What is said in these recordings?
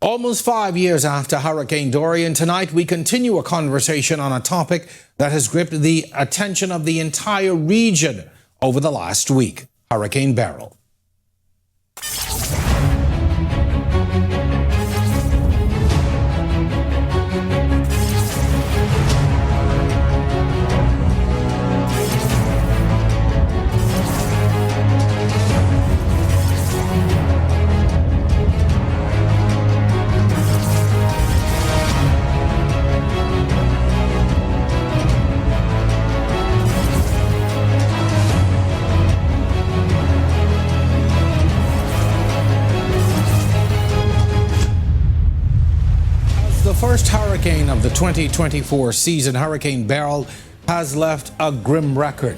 Almost 5 years after Hurricane Dorian, tonight we continue a conversation on a topic that has gripped the attention of the entire region over the last week: Hurricane Beryl. The first hurricane of the 2024 season, Hurricane Beryl has left a grim record,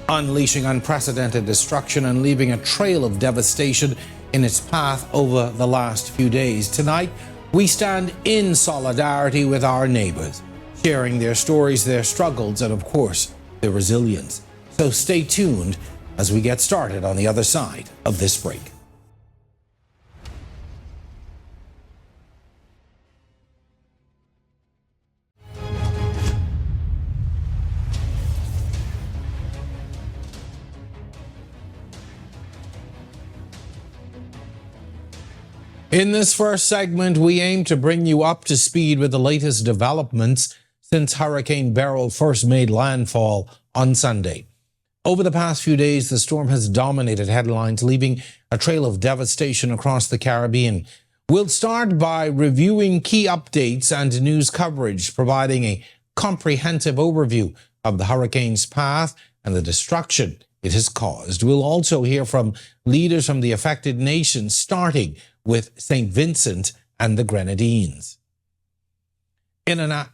unleashing unprecedented destruction and leaving a trail of devastation in its path over the last few days. Tonight, we stand in solidarity with our neighbors, sharing their stories, their struggles, and of course, their resilience. So stay tuned as we get started on the other side of this break. In this first segment, we aim to bring you up to speed with the latest developments since Hurricane Beryl first made landfall on Sunday. Over the past few days, the storm has dominated headlines, leaving a trail of devastation across the Caribbean. We'll start by reviewing key updates and news coverage, providing a comprehensive overview of the hurricane's path and the destruction it has caused. We'll also hear from leaders from the affected nations, starting with St. Vincent and the Grenadines. In a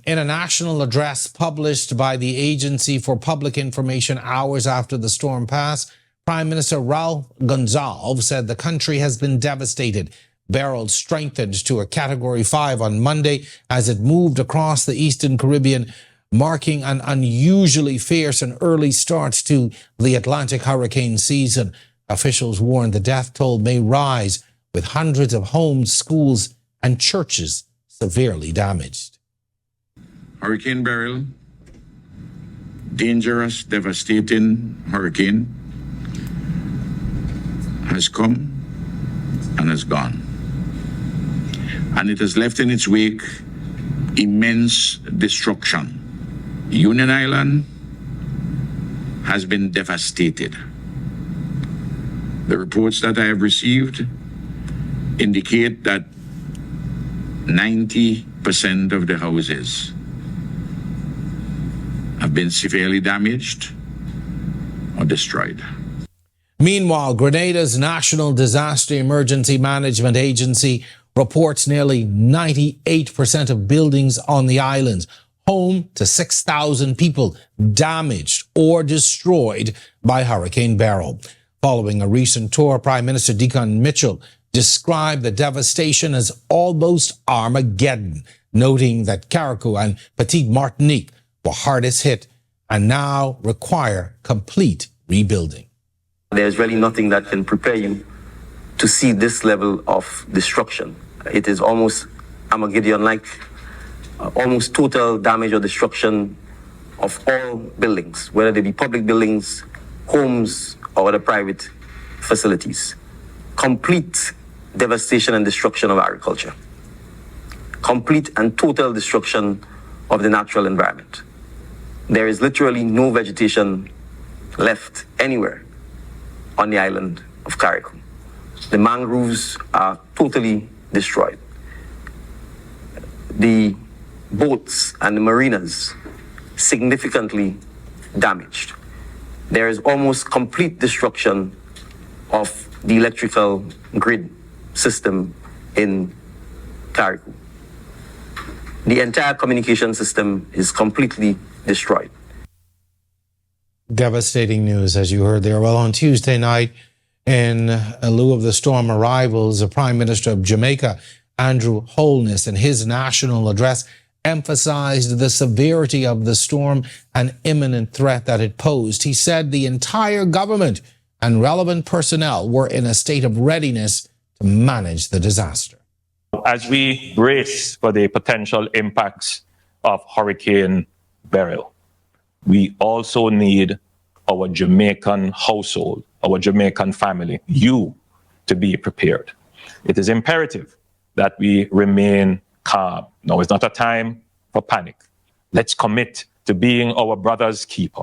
national address published by the Agency for Public Information hours after the storm passed, Prime Minister Raul Gonzalez said the country has been devastated. Beryl strengthened to a Category 5 on Monday as it moved across the Eastern Caribbean, marking an unusually fierce and early start to the Atlantic hurricane season. Officials warned the death toll may rise, with hundreds of homes, schools, and churches severely damaged. Hurricane Beryl, dangerous, devastating hurricane, has come and has gone. And it has left in its wake immense destruction. Union Island has been devastated. The reports that I have received indicate that 90% of the houses have been severely damaged or destroyed. Meanwhile, Grenada's National Disaster Emergency Management Agency reports nearly 98% of buildings on the islands, home to 6,000 people, damaged or destroyed by Hurricane Beryl. Following a recent tour, Prime Minister Deacon Mitchell described the devastation as almost Armageddon, noting that Carriacou and Petite Martinique were hardest hit and now require complete rebuilding. There's really nothing that can prepare you to see this level of destruction. It is almost Armageddon-like, almost total damage or destruction of all buildings, whether they be public buildings, homes, or other private facilities. Complete devastation and destruction of agriculture. Complete and total destruction of the natural environment. There is literally no vegetation left anywhere on the island of Carriacou. The mangroves are totally destroyed. The boats and the marinas significantly damaged. There is almost complete destruction of the electrical grid system in Carriacou. The entire communication system is completely destroyed. Devastating news, as you heard there. Well, on Tuesday night, in lieu of the storm arrivals, the Prime Minister of Jamaica, Andrew Holness, in his national address, emphasized the severity of the storm and imminent threat that it posed. He said the entire government and relevant personnel were in a state of readiness to manage the disaster. As we brace for the potential impacts of Hurricane Beryl, we also need our Jamaican household, our Jamaican family, you, to be prepared. It is imperative that we remain calm. Now is not a time for panic. Let's commit to being our brother's keeper.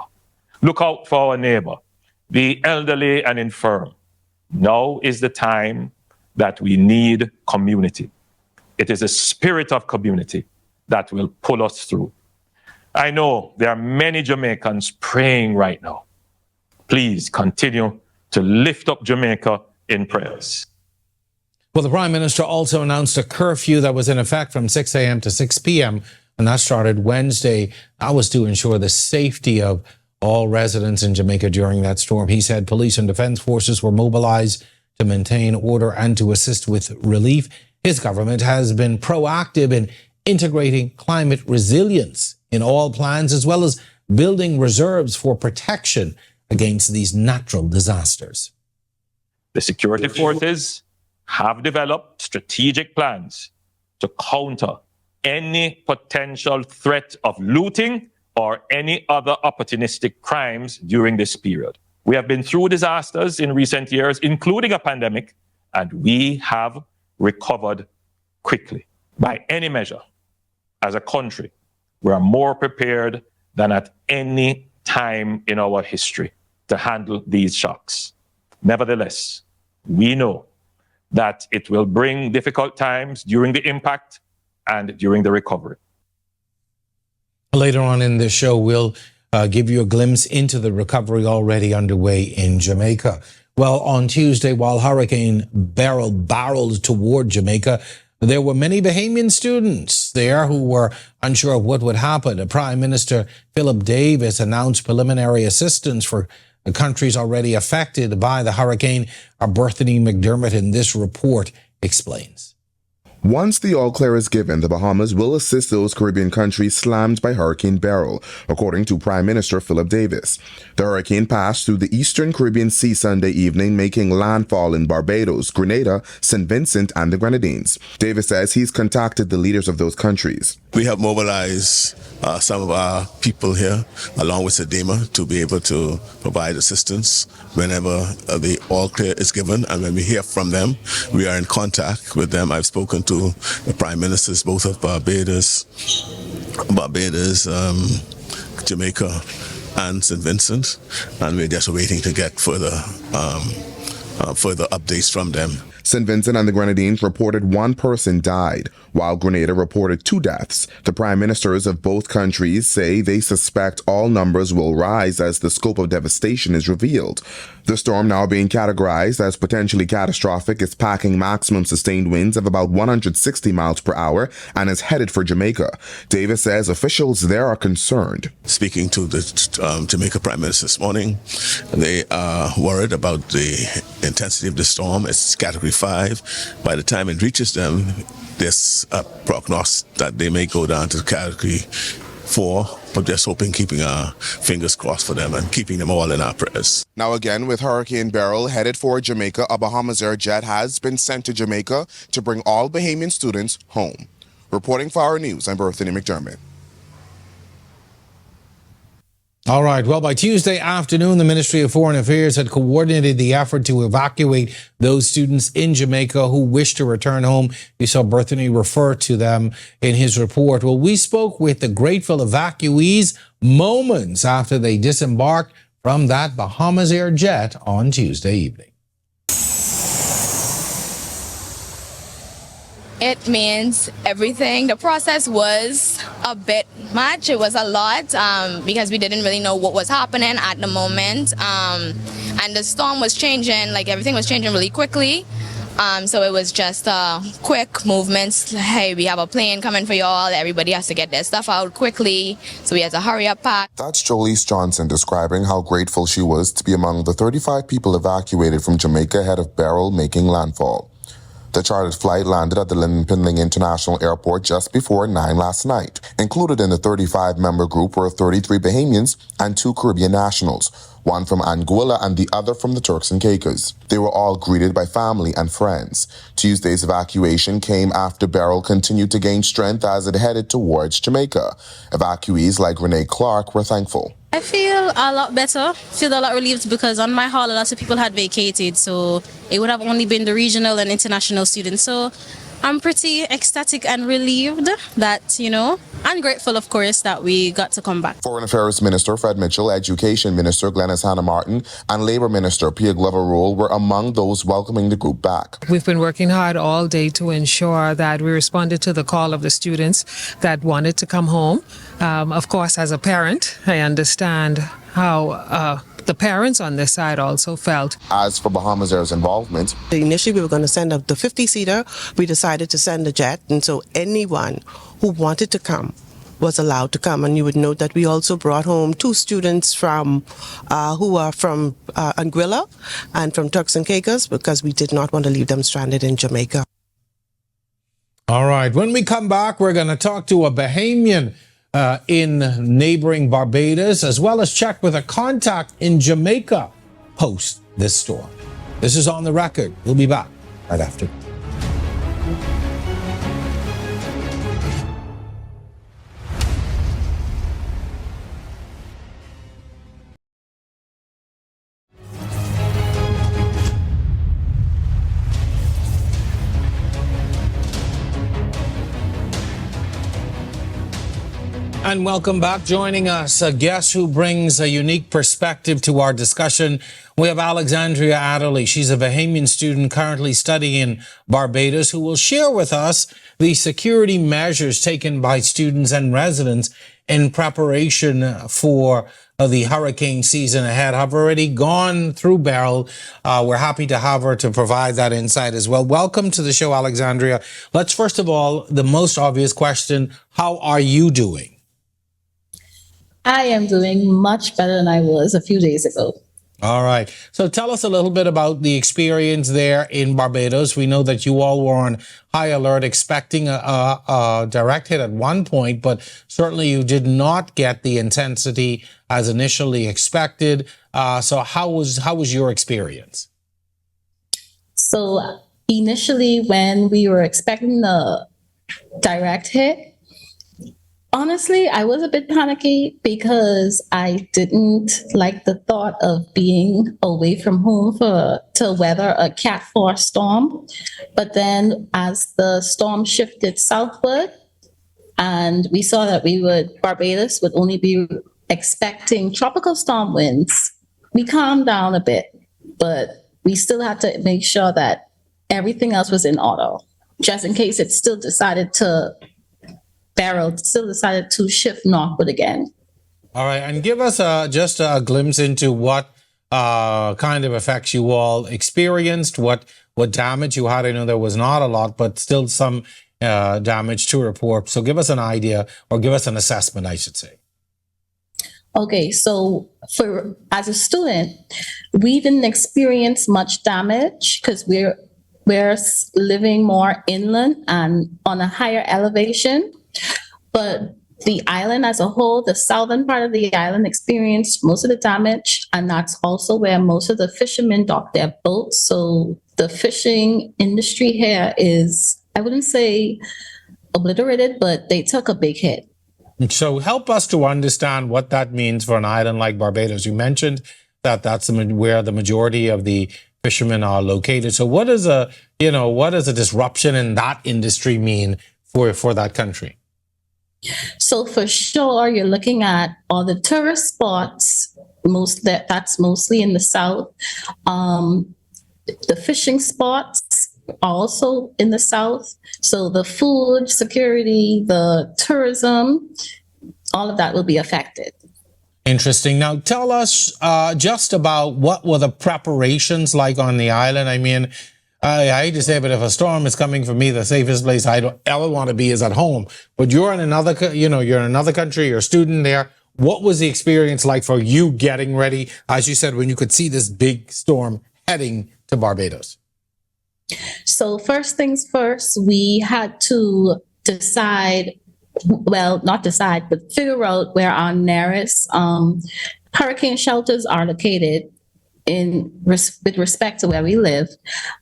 Look out for our neighbor, the elderly and infirm. Now is the time that we need community. It is the spirit of community that will pull us through. I know there are many Jamaicans praying right now. Please continue to lift up Jamaica in prayers. Well, the Prime Minister also announced a curfew that was in effect from 6 a.m. to 6 p.m., and that started Wednesday. That was to ensure the safety of all residents in Jamaica during that storm. He said police and defense forces were mobilized to maintain order and to assist with relief. His government has been proactive in integrating climate resilience in all plans, as well as building reserves for protection against these natural disasters. The security forces have developed strategic plans to counter any potential threat of looting or any other opportunistic crimes during this period. We have been through disasters in recent years, including a pandemic, and we have recovered quickly. By any measure, as a country, we are more prepared than at any time in our history to handle these shocks. Nevertheless, we know that it will bring difficult times during the impact and during the recovery. Later on in the show, we'll give you a glimpse into the recovery already underway in Jamaica. Well, on Tuesday, while Hurricane Beryl barreled toward Jamaica, there were many Bahamian students there who were unsure of what would happen. Prime Minister Philip Davis announced preliminary assistance for the countries already affected by the hurricane. Our Berthany McDermott in this report explains. Once the all-clear is given, the Bahamas will assist those Caribbean countries slammed by Hurricane Beryl, according to Prime Minister Philip Davis. The hurricane passed through the eastern Caribbean Sea Sunday evening, making landfall in Barbados, Grenada, St. Vincent, and the Grenadines. Davis says he's contacted the leaders of those countries. We have mobilized some of our people here, along with SEDEMA, to be able to provide assistance whenever the all-clear is given. And when we hear from them, we are in contact with them. I've spoken to the prime ministers, both of Barbados, Jamaica, and St. Vincent, and we're just waiting to get further updates from them. St. Vincent and the Grenadines reported one person died, while Grenada reported 2 deaths. The prime ministers of both countries say they suspect all numbers will rise as the scope of devastation is revealed. The storm, now being categorized as potentially catastrophic, is packing maximum sustained winds of about 160 miles per hour and is headed for Jamaica. Davis says officials there are concerned. Speaking to the Jamaica Prime Minister this morning, they are worried about the intensity of the storm. It's Category 5. By the time it reaches them, there's a prognosis that they may go down to Category 4, but just hoping, keeping our fingers crossed for them and keeping them all in our prayers. Now again, with Hurricane Beryl headed for Jamaica, a Bahamas Air jet has been sent to Jamaica to bring all Bahamian students home. Reporting for our news, I'm Berthany McDermott. All right. Well, by Tuesday afternoon, the Ministry of Foreign Affairs had coordinated the effort to evacuate those students in Jamaica who wish to return home. You saw Berthany refer to them in his report. Well, we spoke with the grateful evacuees moments after they disembarked from that Bahamas Air jet on Tuesday evening. It means everything. The process was a bit much. It was a lot because we didn't really know what was happening at the moment. And the storm was changing, like everything was changing really quickly. So it was just quick movements. Hey, we have a plane coming for y'all. Everybody has to get their stuff out quickly. So we had to hurry up pack. That's Jolise Johnson describing how grateful she was to be among the 35 people evacuated from Jamaica ahead of Beryl making landfall. The chartered flight landed at the Linpinling International Airport just before 9 last night. Included in the 35-member group were 33 Bahamians and 2 Caribbean nationals, one from Anguilla and the other from the Turks and Caicos. They were all greeted by family and friends. Tuesday's evacuation came after Beryl continued to gain strength as it headed towards Jamaica. Evacuees like Renee Clark were thankful. I feel a lot better, feel a lot relieved because on my hall a lot of people had vacated, so it would have only been the regional and international students. So I'm pretty ecstatic and relieved that, and grateful, of course, that we got to come back. Foreign Affairs Minister Fred Mitchell, Education Minister Glenys Hannah Martin, and Labour Minister Pierre Glover Rule were among those welcoming the group back. We've been working hard all day to ensure that we responded to the call of the students that wanted to come home. Of course, as a parent, I understand how the parents on this side also felt. As for Bahamas Air's involvement, initially we were going to send the 50-seater. We decided to send a jet, and so anyone who wanted to come was allowed to come. And you would note that we also brought home 2 students from who are from Anguilla and from Turks and Caicos because we did not want to leave them stranded in Jamaica. All right. When we come back, we're going to talk to a Bahamian in neighboring Barbados, as well as check with a contact in Jamaica post this storm. This is On the Record. We'll be back right after. And welcome back. Joining us, a guest who brings a unique perspective to our discussion. We have Alexandria Adderley. She's a Bahamian student currently studying in Barbados who will share with us the security measures taken by students and residents in preparation for the hurricane season ahead. I've already gone through Beryl. We're happy to have her to provide that insight as well. Welcome to the show, Alexandria. Let's first of all, the most obvious question, how are you doing? I am doing much better than I was a few days ago. All right. So tell us a little bit about the experience there in Barbados. We know that you all were on high alert, expecting a direct hit at one point, but certainly you did not get the intensity as initially expected. So how was your experience? So initially, when we were expecting the direct hit, honestly, I was a bit panicky because I didn't like the thought of being away from home to weather a Cat 4 storm. But then as the storm shifted southward and we saw that Barbados would only be expecting tropical storm winds, we calmed down a bit, but we still had to make sure that everything else was in order, just in case it still decided to shift northward again. All right. And give us just a glimpse into what kind of effects you all experienced, what damage you had. I know there was not a lot, but still some damage to report. So give us an idea, or give us an assessment, I should say. Okay. So as a student, we didn't experience much damage because we're living more inland and on a higher elevation. But the island as a whole, the southern part of the island experienced most of the damage, and that's also where most of the fishermen dock their boats. So the fishing industry here is, I wouldn't say obliterated, but they took a big hit. So help us to understand what that means for an island like Barbados. You mentioned that that's where the majority of the fishermen are located. So what does a disruption in that industry mean for that country? So for sure, you're looking at all the tourist spots. That's mostly in the south. The fishing spots are also in the south. So the food security, the tourism, all of that will be affected. Interesting. Now, tell us just about what were the preparations like on the island. I mean, I hate to say it, but if a storm is coming for me, the safest place I don't ever want to be is at home. But you're in another country, you're a student there. What was the experience like for you getting ready, as you said, when you could see this big storm heading to Barbados? So first things first, we had to decide, well, not decide, but figure out where our nearest hurricane shelters are located with respect to where we live.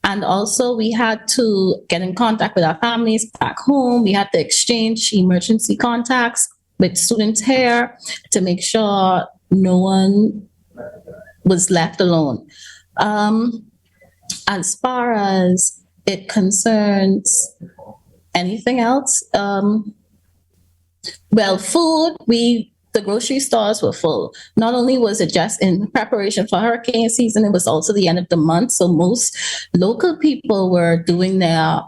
And also we had to get in contact with our families back home. We had to exchange emergency contacts with students here to make sure no one was left alone. As far as it concerns anything else, well, food, the grocery stores were full. Not only was it just in preparation for hurricane season, it was also the end of the month. So most local people were doing their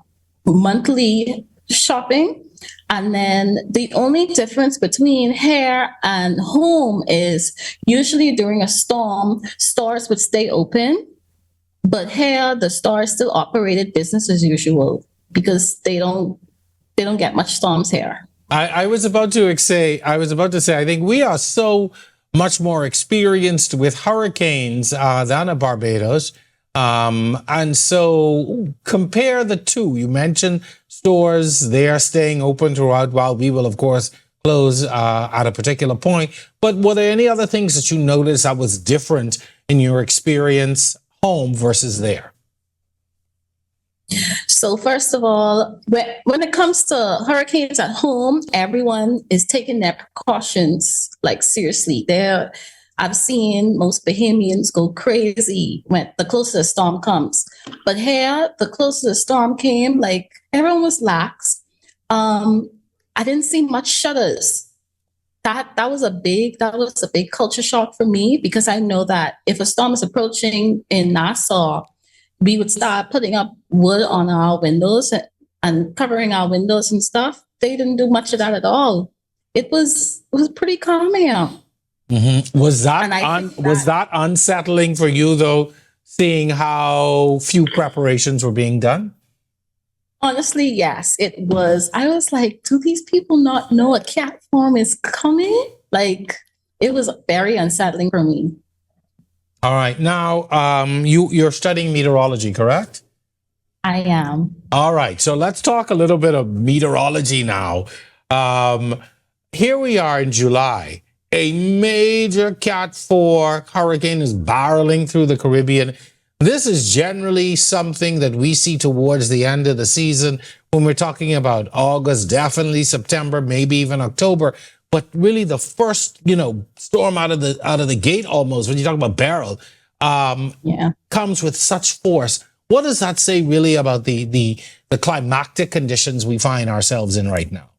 monthly shopping. And then the only difference between here and home is usually during a storm, stores would stay open. But here, the stores still operated business as usual because they don't get much storms here. I was about to say, I think we are so much more experienced with hurricanes than Barbados. And so compare the two. You mentioned stores, they are staying open throughout while we will, of course, close at a particular point. But were there any other things that you noticed that was different in your experience home versus there? So first of all, when it comes to hurricanes at home, everyone is taking their precautions like seriously. I've seen most Bahamians go crazy when the closer the storm comes. But here, the closer the storm came, like everyone was lax. I didn't see much shutters. That was a big culture shock for me because I know that if a storm is approaching in Nassau, we would start putting up wood on our windows and covering our windows and stuff. They didn't do much of that at all. It was pretty calm here. Mm-hmm. Was that unsettling for you though, seeing how few preparations were being done? Honestly, yes, it was. I was like, do these people not know a cat storm is coming? Like, it was very unsettling for me. All right. Now, you're studying meteorology, correct? I am. All right. So let's talk a little bit of meteorology now. Here we are in July. A major Cat 4 hurricane is barreling through the Caribbean. This is generally something that we see towards the end of the season when we're talking about August, definitely September, maybe even October. But really, the first, storm out of the gate almost, when you talk about Beryl, comes with such force. What does that say really about the climactic conditions we find ourselves in right now?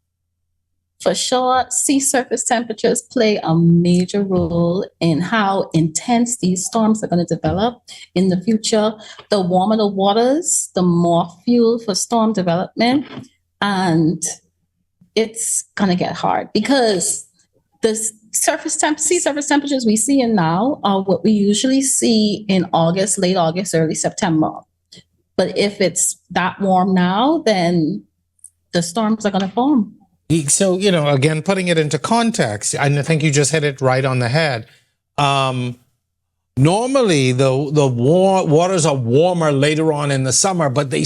For sure, sea surface temperatures play a major role in how intense these storms are going to develop in the future. The warmer the waters, the more fuel for storm development. And it's going to get hard because the sea surface temperatures we see in now are what we usually see in August, late August, early September. But if it's that warm now, then the storms are going to form. So, again, putting it into context, and I think you just hit it right on the head. Normally, the waters are warmer later on in the summer, but they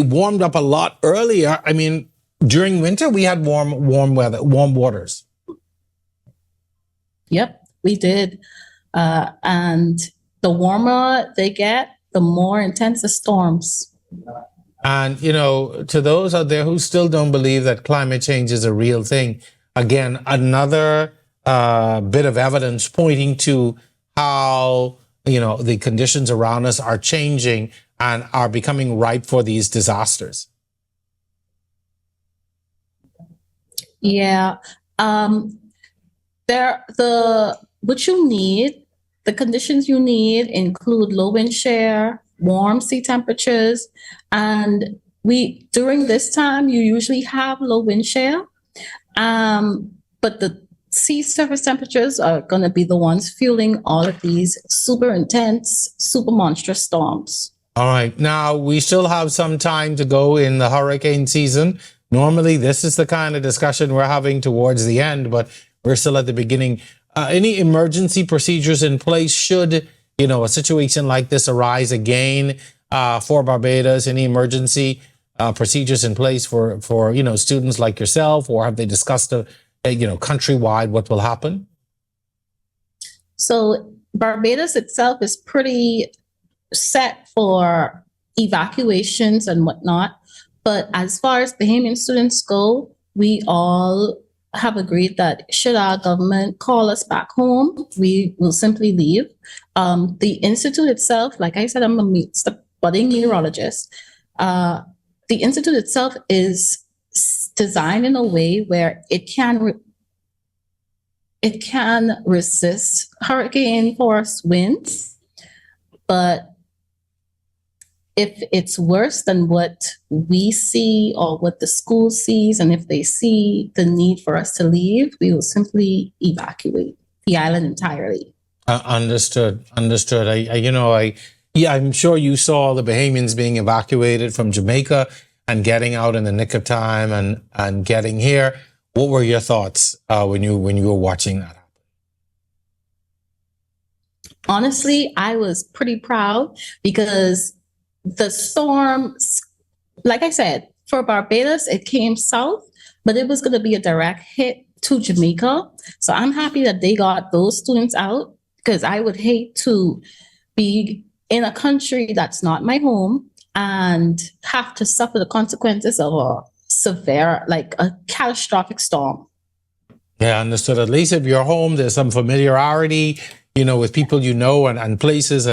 warmed up a lot earlier. I mean, during winter, we had warm weather, warm waters. Yep, we did. And the warmer they get, the more intense the storms. And, to those out there who still don't believe that climate change is a real thing, again, another bit of evidence pointing to how, the conditions around us are changing and are becoming ripe for these disasters. Yeah. What you need, the conditions you need include low wind shear, warm sea temperatures, and during this time you usually have low wind shear, but the sea surface temperatures are going to be the ones fueling all of these super intense, super monstrous storms. All right. Now, we still have some time to go in the hurricane season. Normally, this is the kind of discussion we're having towards the end, but we're still at the beginning. Any emergency procedures in place should, a situation like this arise again? for Barbados? Any emergency procedures in place for students like yourself, or have they discussed countrywide what will happen? So Barbados itself is pretty set for evacuations and whatnot. But as far as Bahamian students go, we all have agreed that should our government call us back home, we will simply leave. The institute itself, like I said, I'm a budding neurologist. The institute itself is designed in a way where it can resist hurricane force winds, but if it's worse than what we see or what the school sees, and if they see the need for us to leave, we will simply evacuate the island entirely. Understood. I'm sure you saw the Bahamians being evacuated from Jamaica and getting out in the nick of time and getting here. What were your thoughts when you were watching that happen? Honestly, I was pretty proud because the storm, like I said, for Barbados, it came south, but it was going to be a direct hit to Jamaica. So I'm happy that they got those students out, because I would hate to be in a country that's not my home and have to suffer the consequences of a severe, like a catastrophic storm. Yeah, understood. At least if you're home, there's some familiarity, with people and places,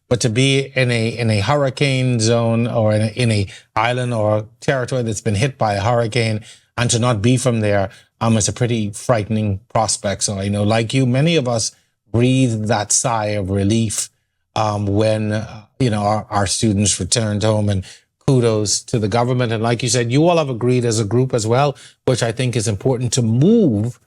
but to be in a hurricane zone or in a island or territory that's been hit by a hurricane and to not be from there, it's a pretty frightening prospect. So I know, like you, many of us breathe that sigh of relief when our students returned home, and kudos to the government. And like you said, you all have agreed as a group as well, which I think is important, to move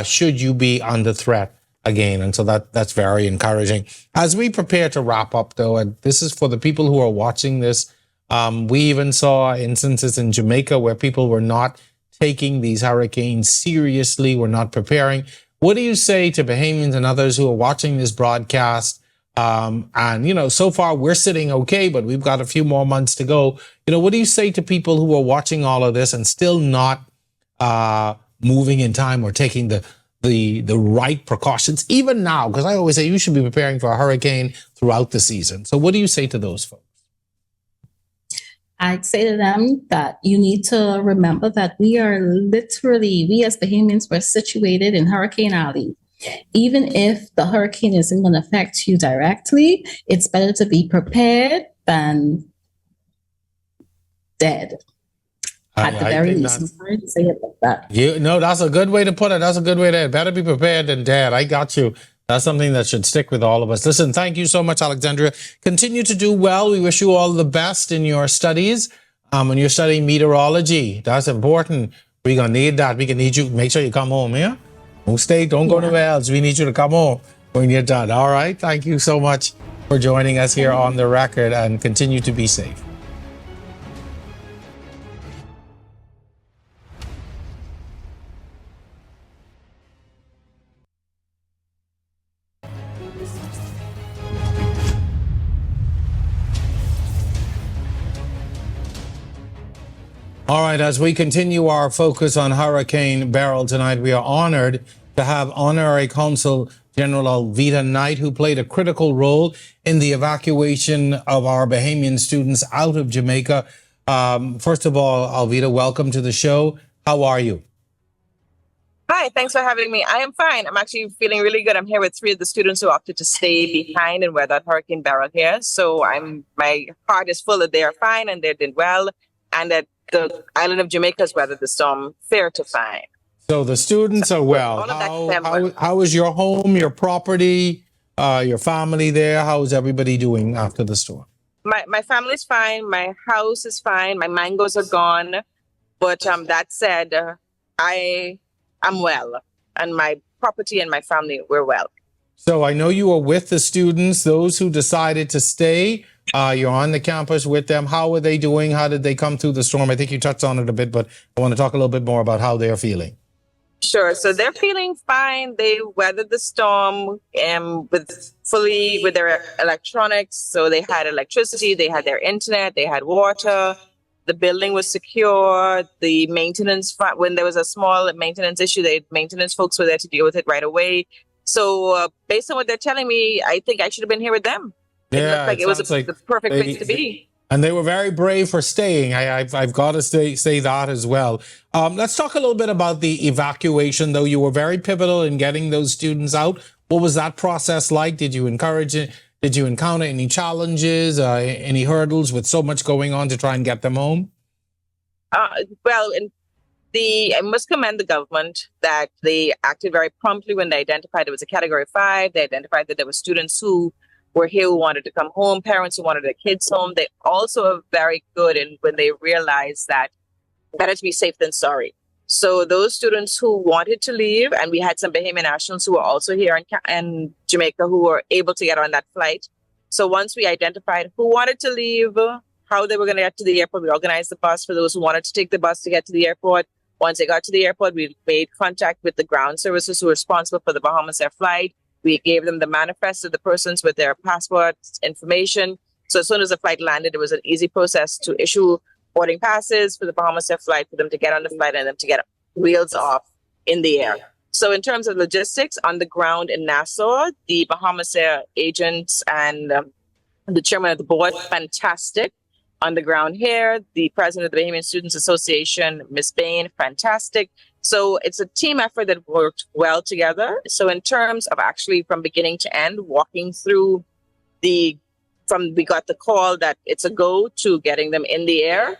should you be under threat again. And so that's very encouraging. As we prepare to wrap up, though, and this is for the people who are watching this, we even saw instances in Jamaica where people were not taking these hurricanes seriously, were not preparing. What do you say to Bahamians and others who are watching this broadcast? So far we're sitting okay, but we've got a few more months to go. What do you say to people who are watching all of this and still not moving in time or taking the right precautions, even now? Because I always say you should be preparing for a hurricane throughout the season. So what do you say to those folks? I'd say to them that you need to remember that we as Bahamians, we're situated in Hurricane Alley. Even if the hurricane isn't going to affect you directly, it's better to be prepared than dead. At the very least, I'm sorry to say it like that. That's a good way to put it. That's a good way to better be prepared than dead. I got you. That's something that should stick with all of us. Listen, thank you so much, Alexandria. Continue to do well. We wish you all the best in your studies. When you're studying meteorology, that's important. We're going to need that. We can need you. Make sure you come home, yeah? Don't stay. Don't go nowhere else. We need you to come home when you're done. All right? Thank you so much for joining us here on The Record, and continue to be safe. All right, as we continue our focus on Hurricane Beryl tonight, we are honored to have Honorary Consul General Alveta Knight, who played a critical role in the evacuation of our Bahamian students out of Jamaica. First of all, Alveta, welcome to the show. How are you? Hi, thanks for having me. I am fine. I'm actually feeling really good. I'm here with 3 of the students who opted to stay behind and weather Hurricane Beryl here. So my heart is full that they are fine and they did well, and that the island of Jamaica has weathered the storm fair to fine. So the students are well. How is your home, your property, your family there? How is everybody doing after the storm? My family's fine. My house is fine. My mangoes are gone. But that said, I am well. And my property and my family, we're well. So I know you are with the students, those who decided to stay. You're on the campus with them. How are they doing? How did they come through the storm? I think you touched on it a bit, but I want to talk a little bit more about how they're feeling. Sure. So they're feeling fine. They weathered the storm with their electronics. So they had electricity, they had their internet, they had water. The building was secure. The maintenance, when there was a small maintenance issue, the maintenance folks were there to deal with it right away. So based on what they're telling me, I think I should have been here with them. It looked like it was the perfect place to be. And they were very brave for staying. I've got to say that as well. Let's talk a little bit about the evacuation, though. You were very pivotal in getting those students out. What was that process like? Did you encourage it? Did you encounter any challenges, any hurdles with so much going on to try and get them home? Well, I must commend the government that they acted very promptly when they identified it was a Category 5. They identified that there were students who were here who wanted to come home, parents who wanted their kids home. They also are very good in when they realized that better to be safe than sorry. So those students who wanted to leave, and we had some Bahamian nationals who were also here in Jamaica who were able to get on that flight. So once we identified who wanted to leave, how they were going to get to the airport, we organized the bus for those who wanted to take the bus to get to the airport. Once they got to the airport, we made contact with the ground services who were responsible for the Bahamas Air flight. We gave them the manifest of the persons with their passport information. So as soon as the flight landed, it was an easy process to issue boarding passes for the Bahamas Air flight, for them to get on the flight and them to get wheels off in the air. So in terms of logistics, on the ground in Nassau, the Bahamas Air agents and the chairman of the board, fantastic. On the ground here, the president of the Bahamian Students Association, Ms. Bain, fantastic. So it's a team effort that worked well together. So in terms of actually from beginning to end, walking through we got the call that it's a go to getting them in the air,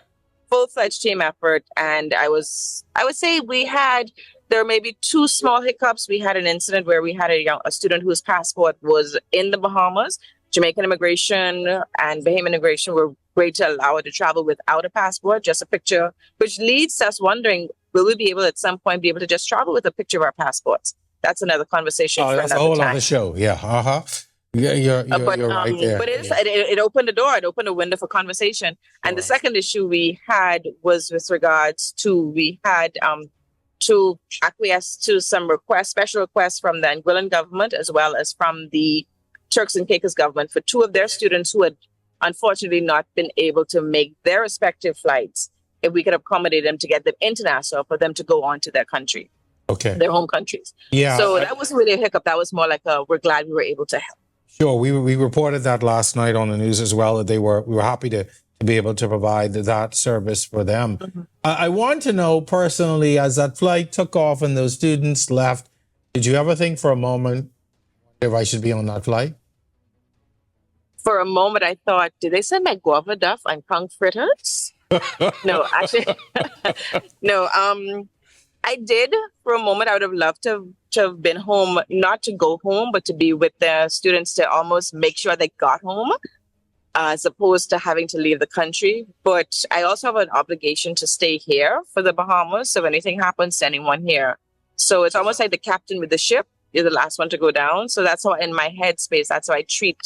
full-fledged team effort. And I would say there may be two small hiccups. We had an incident where we had a student whose passport was in the Bahamas. Jamaican immigration and Bahamian immigration were great to allow her to travel without a passport, just a picture, which leads us wondering, will we be able at some point be able to just travel with a picture of our passports? That's another conversation for that's another a whole time. other show. Yeah, Yeah, you're right there. But it opened the door. It opened a window for conversation. And the second issue we had was with regards to we had to acquiesce to some special requests from the Anguillan government as well as from the Turks and Caicos government for two of their students who had unfortunately not been able to make their respective flights. If we could accommodate them to get them into Nassau for them to go on to their country, their home countries. Yeah. So that wasn't really a hiccup. That was more like we're glad we were able to help. Sure. We reported that last night on the news as well, that we were happy to be able to provide that service for them. Mm-hmm. I want to know personally, as that flight took off and those students left, did you ever think for a moment if I should be on that flight? For a moment, I thought, did they send my guava duff and tongue fritters? No, actually, no. I did for a moment. I would have loved to have been home, not to go home, but to be with the students to almost make sure they got home, as opposed to having to leave the country. But I also have an obligation to stay here for the Bahamas. So if anything happens to anyone here, so it's almost like the captain with the ship. You're the last one to go down. So that's how in my headspace, that's how I treat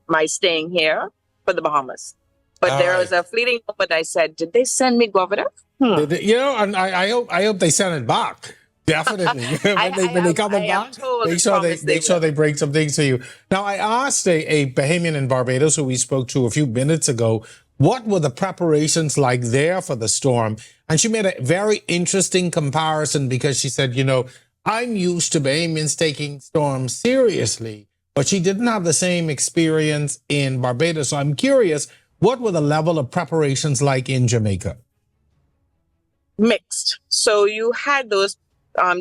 my staying here for the Bahamas. But there was a fleeting moment I said, did they send me guava? And I hope they send it back. Definitely. when they come back, make sure they bring some things to you. Now, I asked a Bahamian in Barbados who we spoke to a few minutes ago, what were the preparations like there for the storm? And she made a very interesting comparison because she said, I'm used to Bahamians taking storms seriously, but she didn't have the same experience in Barbados. So I'm curious, what were the level of preparations like in Jamaica? Mixed. So you had those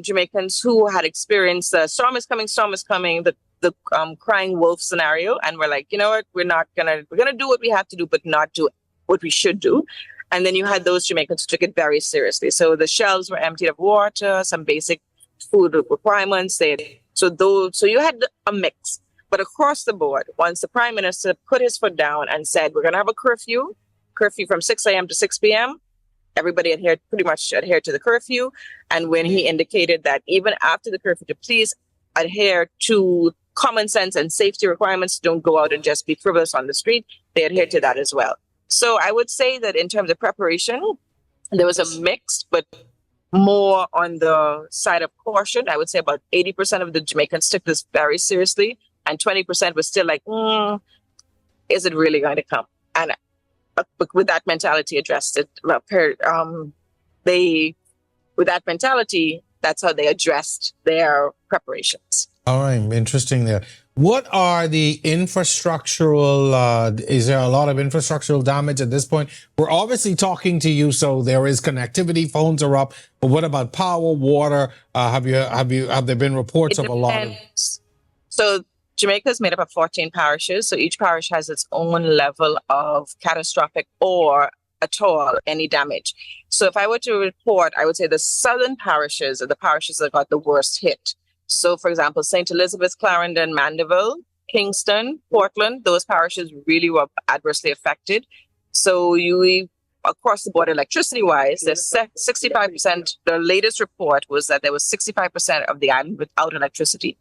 Jamaicans who had experienced the storm is coming, the crying wolf scenario. And we're like, you know what, we're going to do what we have to do, but not do what we should do. And then you had those Jamaicans who took it very seriously. So the shelves were emptied of water, some basic food requirements. So you had a mix. But across the board, once the Prime Minister put his foot down and said, we're going to have a curfew from 6 a.m. to 6 p.m., everybody pretty much adhered to the curfew. And when he indicated that even after the curfew, to please adhere to common sense and safety requirements, don't go out and just be frivolous on the street, they adhered to that as well. So I would say that in terms of preparation, there was a mix, but more on the side of caution. I would say about 80% of the Jamaicans took this very seriously, and 20% was still like, is it really going to come? And with that mentality addressed it. With that mentality, that's how they addressed their preparations. All right, interesting there. What are the infrastructural, is there a lot of infrastructural damage at this point? We're obviously talking to you, so there is connectivity, phones are up, but what about power, water? Have there been reports of a lot of? So Jamaica is made up of 14 parishes, so each parish has its own level of catastrophic or at all any damage. So if I were to report, I would say the southern parishes are the parishes that got the worst hit. So, for example, St. Elizabeth, Clarendon, Mandeville, Kingston, Portland, those parishes really were adversely affected. So you, across the board, electricity-wise, there's 65%. The latest report was that there was 65% of the island without electricity.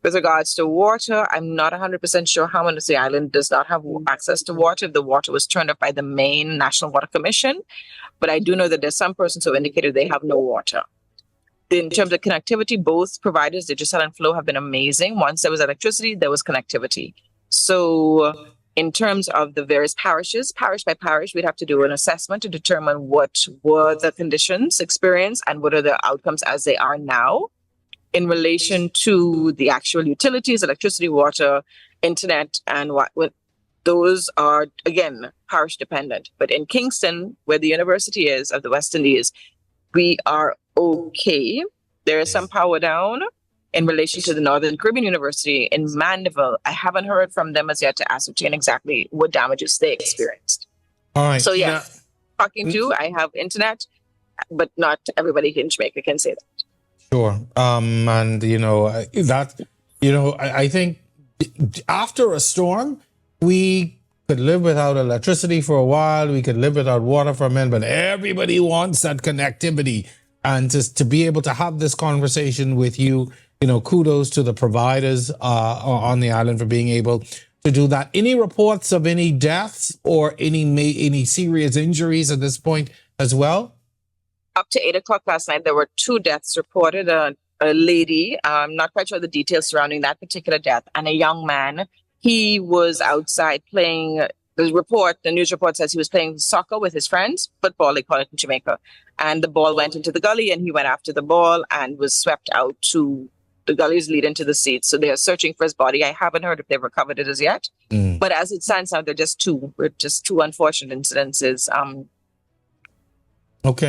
With regards to water, I'm not 100% sure how much the island does not have access to water. The water was turned off by the main National Water Commission. But I do know that there's some persons who indicated they have no water. In terms of connectivity, both providers, Digicel and Flow, have been amazing. Once there was electricity, there was connectivity. So in terms of the various parishes, parish by parish, we'd have to do an assessment to determine what were the conditions experienced and what are the outcomes as they are now. In relation to the actual utilities, electricity, water, internet, and what those are, again, parish dependent. But in Kingston, where the University is of the West Indies, we are okay. There is some power down in relation to the Northern Caribbean University in Mandeville. I haven't heard from them as yet to ascertain exactly what damages they experienced. All right. So yes, talking to, I have internet, but not everybody in Jamaica can say that. Sure. And I think after a storm, we could live without electricity for a while. We could live without water for a minute, but everybody wants that connectivity. And to be able to have this conversation with you, kudos to the providers on the island for being able to do that. Any reports of any deaths or any serious injuries at this point as well? Up to 8 o'clock last night, there were 2 deaths reported. A lady, I'm not quite sure the details surrounding that particular death, and a young man. He was outside playing. The news report says he was playing soccer with his friends, football, they call it in Jamaica. And the ball went into the gully and he went after the ball and was swept out to the gullies leading to the sea. So they are searching for his body. I haven't heard if they've recovered it as yet. But as it stands now, they're just two unfortunate incidences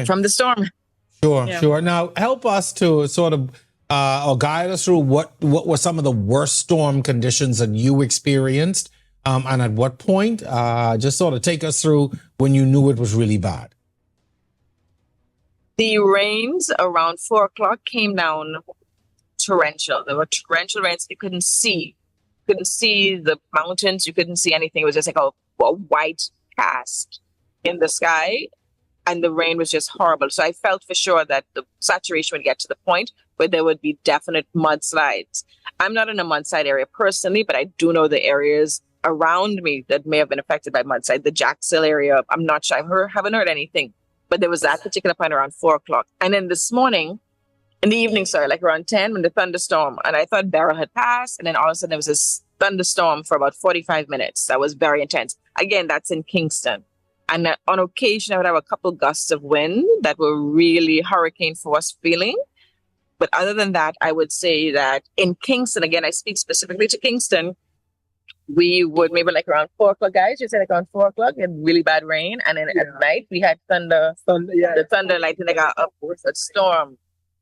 from the storm. Sure. Now, help us to sort of or guide us through what were some of the worst storm conditions that you experienced, and at what point. Just sort of take us through when you knew it was really bad. The rains around 4 o'clock came down torrential. There were torrential rains. You couldn't see the mountains. You couldn't see anything. It was just like a white cast in the sky. And the rain was just horrible. So I felt for sure that the saturation would get to the point where there would be definite mudslides. I'm not in a mudslide area personally, but I do know the areas around me that may have been affected by mudslide. The Jacksonville area, I'm not sure. I haven't heard anything. But there was that particular point around 4 o'clock. And then this morning, in the evening, like around 10, when the thunderstorm, and I thought Beryl had passed. And then all of a sudden there was this thunderstorm for about 45 minutes. That was very intense. Again, that's in Kingston. And on occasion, I would have a couple gusts of wind that were really hurricane force feeling. But other than that, I would say that in Kingston, again, I speak specifically to Kingston, we would maybe like around 4 o'clock, guys, you said like around 4 o'clock, we had really bad rain. And then at night, we had thunder, the thunder, like they got up with a storm.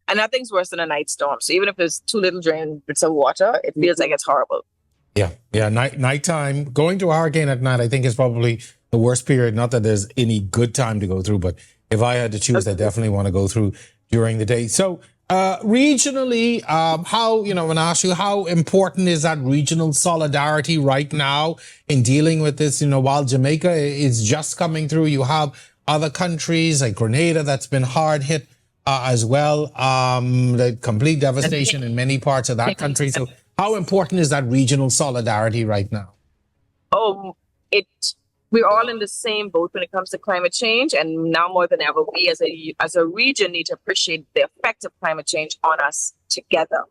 And nothing's worse than a night storm. So even if there's 2 little bits of water, it feels like it's horrible. Yeah. Nighttime, going to a hurricane at night, I think is probably the worst period. Not that there's any good time to go through, but if I had to choose, I definitely want to go through during the day. So regionally, how, when I ask you, how important is that regional solidarity right now in dealing with this? While Jamaica is just coming through, you have other countries like Grenada that's been hard hit as well. The complete devastation in many parts of that country. So how important is that regional solidarity right now? we're all in the same boat when it comes to climate change, and now more than ever, we as a region need to appreciate the effect of climate change on us together.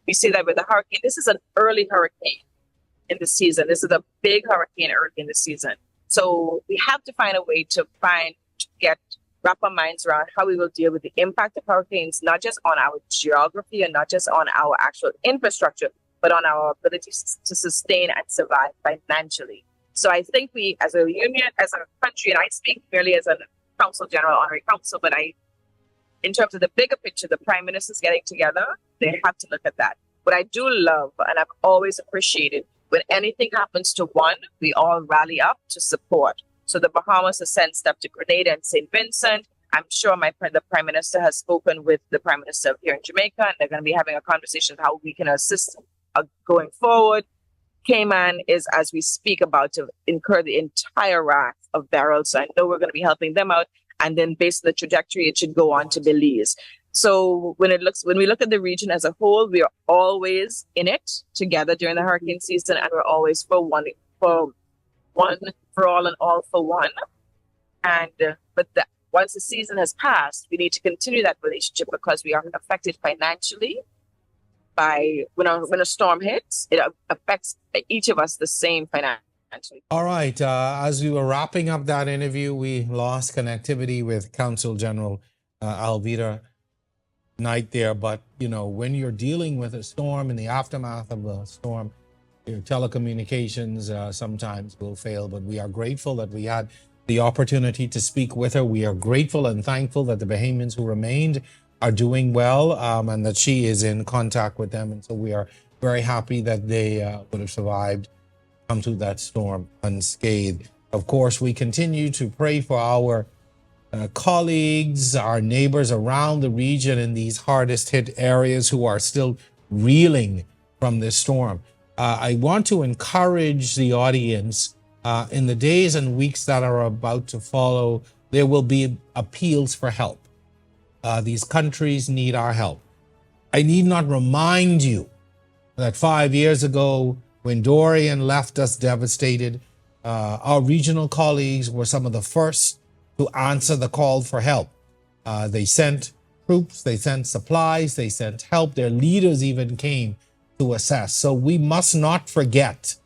We see that with the hurricane. This is an early hurricane in the season. This is a big hurricane early in the season. So we have to find a way to wrap our minds around how we will deal with the impact of hurricanes, not just on our geography and not just on our actual infrastructure, but on our ability to sustain and survive financially. So I think we, as a union, as a country, and I speak merely as a Consul General, Honorary Consul, but in terms of the bigger picture, the Prime Minister's getting together, they have to look at that. What I do love, and I've always appreciated, when anything happens to one, we all rally up to support. So the Bahamas has sent stuff to Grenada and St. Vincent. I'm sure the Prime Minister has spoken with the Prime Minister here in Jamaica, and they're going to be having a conversation of how we can assist going forward. Cayman is, as we speak, about to incur the entire wrath of Beryl, so I know we're going to be helping them out. And then based on the trajectory, it should go on to Belize. So when we look at the region as a whole, we are always in it together during the hurricane season, and we're always for all and all for one. And once the season has passed, we need to continue that relationship because we are affected financially by when a storm hits. It affects each of us the same financially. All right. As we were wrapping up that interview, we lost connectivity with Consul General Alveta Knight there. But, when you're dealing with a storm, in the aftermath of a storm, your telecommunications sometimes will fail. But we are grateful that we had the opportunity to speak with her. We are grateful and thankful that the Bahamians who remained are doing well, and that she is in contact with them. And so we are very happy that they would have survived, come through that storm unscathed. Of course, we continue to pray for our colleagues, our neighbors around the region in these hardest hit areas who are still reeling from this storm. I want to encourage the audience in the days and weeks that are about to follow, there will be appeals for help. These countries need our help. I need not remind you that 5 years ago, when Dorian left us devastated, our regional colleagues were some of the first to answer the call for help. They sent troops, they sent supplies, they sent help. Their leaders even came to assess. So we must not forget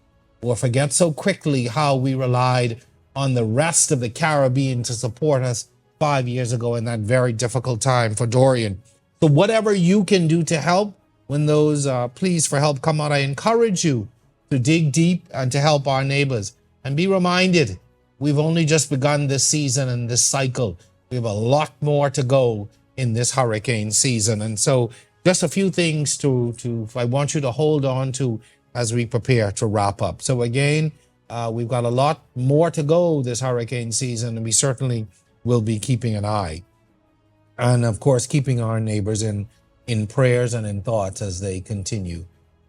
so quickly how we relied on the rest of the Caribbean to support us 5 years ago in that very difficult time for Dorian. So whatever you can do to help when those pleas for help come out, I encourage you to dig deep and to help our neighbors. And be reminded, we've only just begun this season and this cycle. We have a lot more to go in this hurricane season. And so just a few things I want you to hold on to as we prepare to wrap up. So again, we've got a lot more to go this hurricane season, and we certainly will be keeping an eye. And of course, keeping our neighbors in prayers and in thoughts as they continue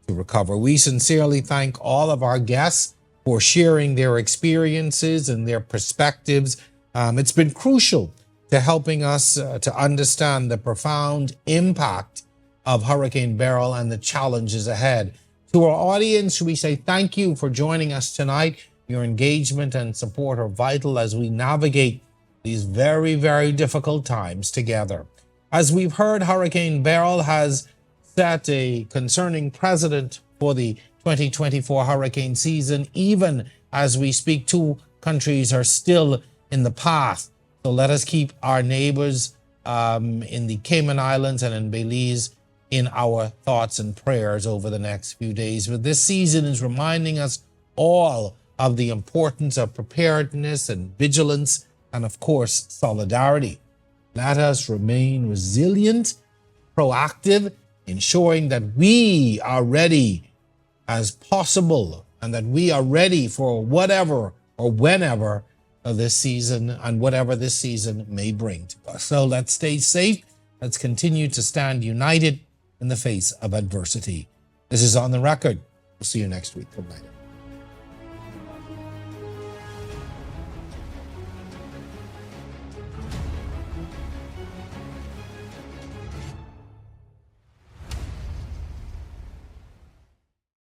to recover. We sincerely thank all of our guests for sharing their experiences and their perspectives. It's been crucial to helping us to understand the profound impact of Hurricane Beryl and the challenges ahead. To our audience, we say thank you for joining us tonight. Your engagement and support are vital as we navigate these very, very difficult times together. As we've heard, Hurricane Beryl has set a concerning precedent for the 2024 hurricane season. Even as we speak, 2 countries are still in the path. So let us keep our neighbors in the Cayman Islands and in Belize in our thoughts and prayers over the next few days. But this season is reminding us all of the importance of preparedness and vigilance and, of course, solidarity. Let us remain resilient, proactive, ensuring that we are ready as possible and that we are ready for whatever or whenever this season and whatever this season may bring to us. So let's stay safe. Let's continue to stand united in the face of adversity. This is On the Record. We'll see you next week. Good night.